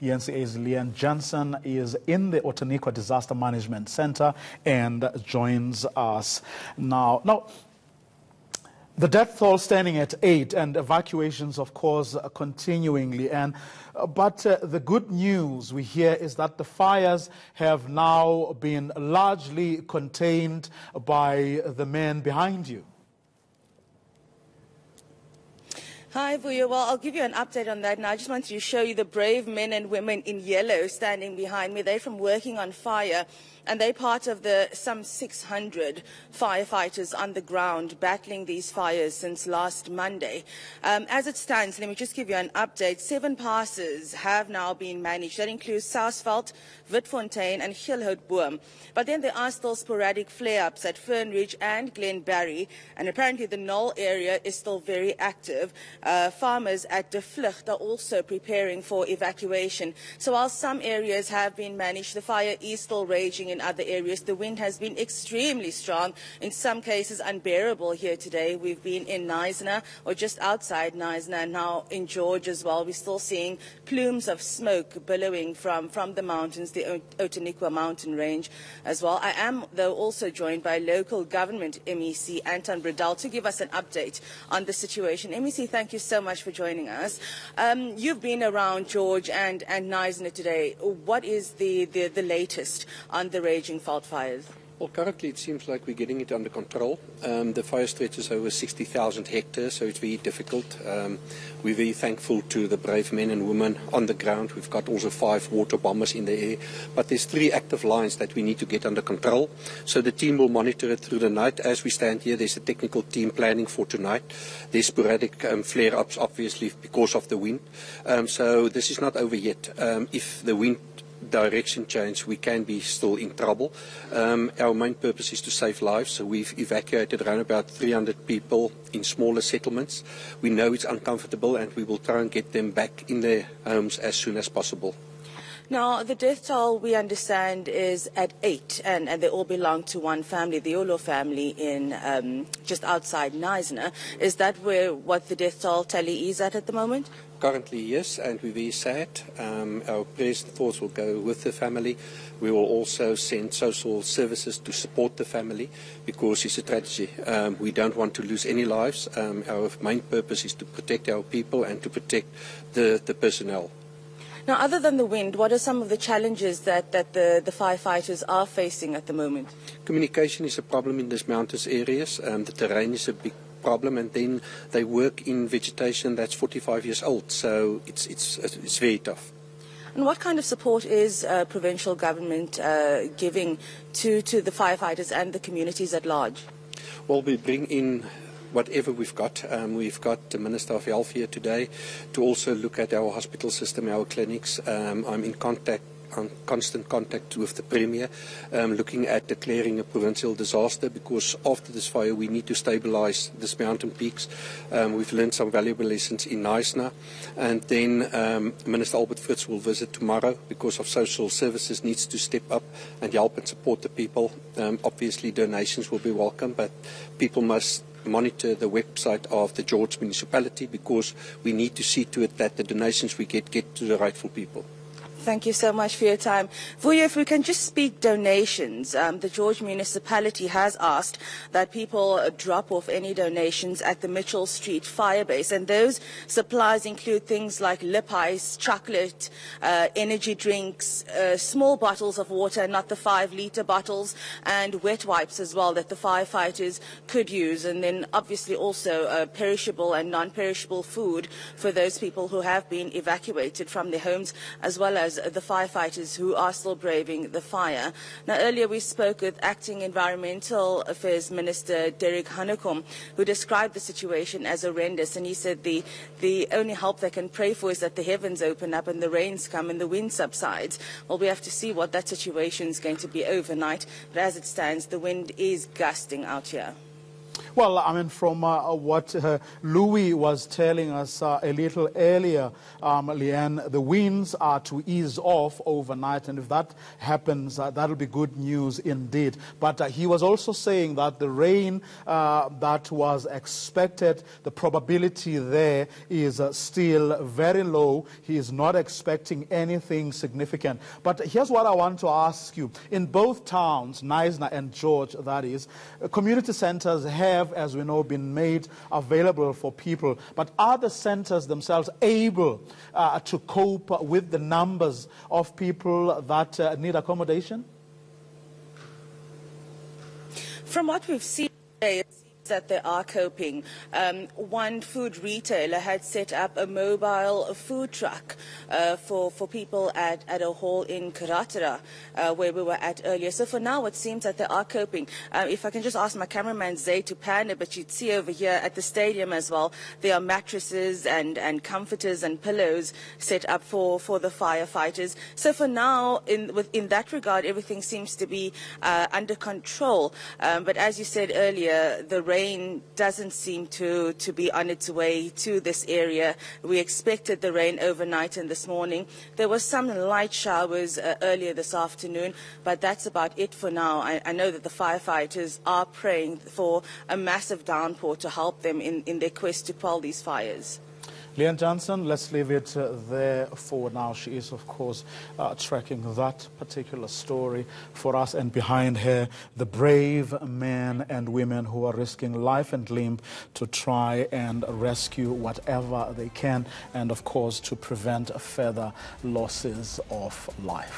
eNCA's Leigh-Anne Jansen is in the Outeniqua Disaster Management Center and joins us now. The death toll standing at 8 and evacuations, of course, continuing, Leigh-Anne. But the good news we hear is that the fires have now been largely contained by the men behind you. Hi, Vuyo. Well, I'll give you an update on that. Now, I just want to show you the brave men and women in yellow standing behind me. They're from Working on Fire, and they're part of the some 600 firefighters on the ground battling these fires since last Monday. As it stands, let me just give you an update. 7 passes have now been managed. That includes Sarsveld, Witfontein and Gilhout-Boom. But then there are still sporadic flare-ups at Fernridge and Glenbarry, and apparently the Knoll area is still very active. Farmers at De Vlucht are also preparing for evacuation. So while some areas have been managed, the fire is still raging in other areas. The wind has been extremely strong, in some cases unbearable here today. We've been in Knysna, or just outside Knysna, and now in George as well. We're still seeing plumes of smoke billowing from the mountains, the Outeniqua mountain range as well. I am, though, also joined by local government MEC Anton Bredal to give us an update on the situation. MEC, thank you so much for joining us. You've been around George and Knysna today. What is the latest on the raging fault fires? Well, currently it seems like we're getting it under control. The fire stretches over 60,000 hectares, so it's very difficult. We're very thankful to the brave men and women on the ground. We've got also 5 water bombers in the air, but there's 3 active lines that we need to get under control. So the team will monitor it through the night. As we stand here, there's a technical team planning for tonight. There's sporadic flare-ups, obviously, because of the wind. So this is not over yet. If the wind direction change, we can be still in trouble. Our main purpose is to save lives, so we've evacuated around about 300 people in smaller settlements. We know it's uncomfortable and we will try and get them back in their homes as soon as possible. Now, the death toll, we understand, is at 8, and they all belong to one family, the Olo family in just outside Knysna. Is that what the death toll tally is at the moment? Currently, yes, and we're very sad. Our prayers and thoughts will go with the family. We will also send social services to support the family because it's a tragedy. We don't want to lose any lives. Our main purpose is to protect our people and to protect the personnel. Now, other than the wind, what are some of the challenges that the firefighters are facing at the moment? Communication is a problem in these mountainous areas. The terrain is a big problem, and then they work in vegetation that's 45 years old, so it's very tough. And what kind of support is provincial government giving to the firefighters and the communities at large? Well, we bring in whatever we've got. We've got the Minister of Health here today to also look at our hospital system, our clinics. I'm in constant contact with the Premier, looking at declaring a provincial disaster, because after this fire we need to stabilise these mountain peaks. We've learned some valuable lessons in Knysna, and then Minister Albert Fritz will visit tomorrow because of social services needs to step up and help and support the people. Obviously donations will be welcome, but people must monitor the website of the George municipality because we need to see to it that the donations we get to the rightful people. Thank you so much for your time. Vuyo, if we can just speak donations, the George municipality has asked that people drop off any donations at the Mitchell Street Firebase, and those supplies include things like lip ice, chocolate, energy drinks, small bottles of water, not the 5-litre bottles, and wet wipes as well that the firefighters could use, and then obviously also perishable and non-perishable food for those people who have been evacuated from their homes, as well as the firefighters who are still braving the fire. Now, earlier we spoke with Acting Environmental Affairs Minister Derek Hanekom, who described the situation as horrendous, and he said the only help they can pray for is that the heavens open up and the rains come and the wind subsides. Well, we have to see what that situation is going to be overnight, but as it stands, the wind is gusting out here. Well, I mean, from what Louis was telling us a little earlier, Leigh-Anne, the winds are to ease off overnight, and if that happens, that'll be good news indeed. But he was also saying that the rain that was expected, the probability there is still very low. He is not expecting anything significant. But here's what I want to ask you. In both towns, Knysna and George, that is, community centers have, as we know, been made available for people. But are the centers themselves able to cope with the numbers of people that need accommodation? From what we've seen today, it seems that they are coping. One food retailer had set up a mobile food truck for people at a hall in Karatara, where we were at earlier. So for now, it seems that they are coping. If I can just ask my cameraman Zay to pan a bit, you'd see over here at the stadium as well, there are mattresses and comforters and pillows set up for the firefighters. So for now, in that regard, everything seems to be under control. But as you said earlier, the rain doesn't seem to be on its way to this area. We expected the rain overnight and this morning. There was some light showers earlier this afternoon, but that's about it for now. I know that the firefighters are praying for a massive downpour to help them in their quest to quell these fires. Leigh-Anne Jansen, let's leave it there for now. She is, of course, tracking that particular story for us. And behind her, the brave men and women who are risking life and limb to try and rescue whatever they can, and, of course, to prevent further losses of life.